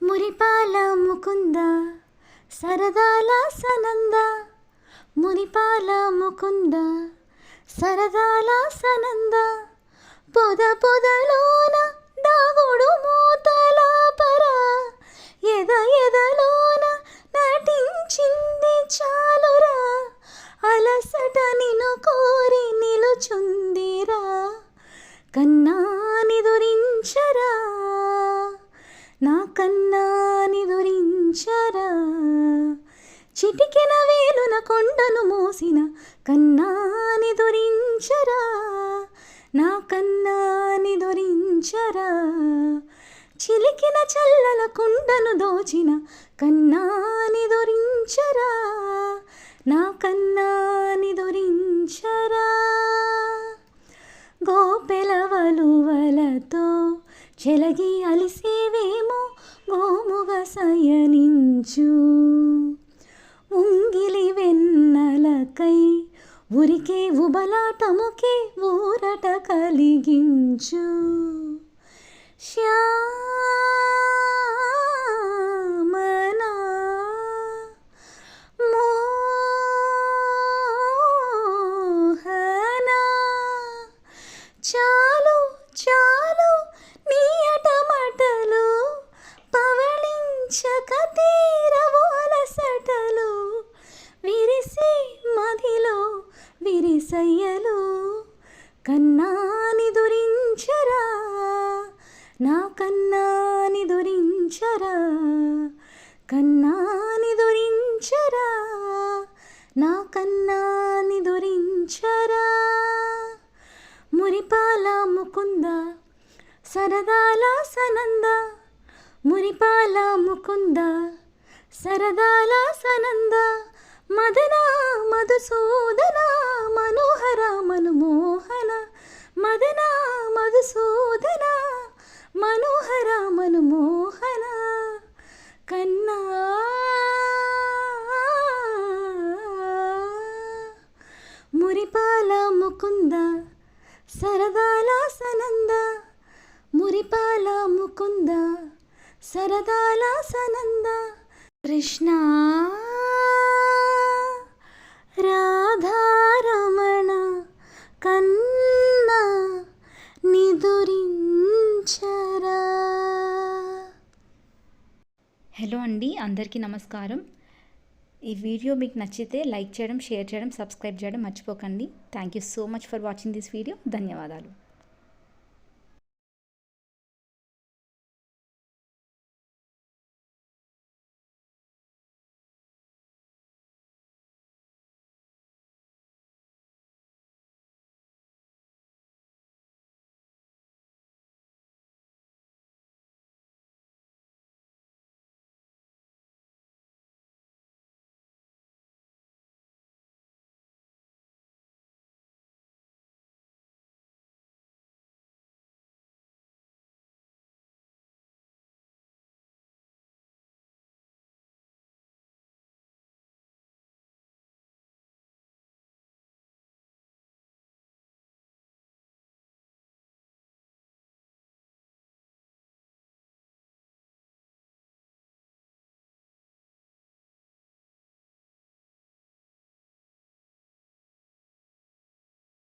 మురిపాల ముకుంద సరదాల సనంద, మురిపాల ముకుంద సరదాల సనంద, పొద పొదలోన దాగుడు మూతల పర, ఎద ఎదలోన నటించింది చాలురా, అలసట నిన్ను కోరి నిలుచుందిరా, కన్నాని దురించరా నా కన్నాని దురించరా, చిటికెన వేలున కొండను మోసిన కన్నాని దురించరా, నా కన్నాని దురించరా, చిలికిన చల్లల కుండను దోచిన కన్నాని దురించరా, నా కన్నాని దురించరా, గోపెల వలువలతో చెలగి అలిసేవేమో గోముగా సయనించు, ఉంగిలి వెన్నెలకై ఉరికే ఉబలాటముకే ఊరట కలిగించు, శ్యామనా మోహనా, చాలు చాలు నీ అటమటలు, పవళించక తీరవు అలసటలు, విరిసి మదిలో విరిసయ్యలు, కన్నాని దురించరా నా కన్నాని దురించరా, కన్నాని దురించరా నా కన్నాని దురించరా, మురిపాల ముకుంద సరదాల సనంద, మురిపాల ముకుంద సరదాల సనంద, మదన మధుసూదన మనోహర మనుమోహన, మదన మధుసూదన మనోహర మనుమోహన, కన్నా మురిపాల ముకుంద సరదాల సనంద, మురిపాల ముకుంద సరదాల సనంద, కృష్ణ రాధారమణ కన్నా నిదురించరా. హలో అండి, అందరికీ నమస్కారం. ఈ వీడియో మీకు నచ్చితే లైక్ చేయడం, షేర్ చేయడం, సబ్స్క్రైబ్ చేయడం మర్చిపోకండి. Thank you so much for watching this video. ధన్యవాదాలు.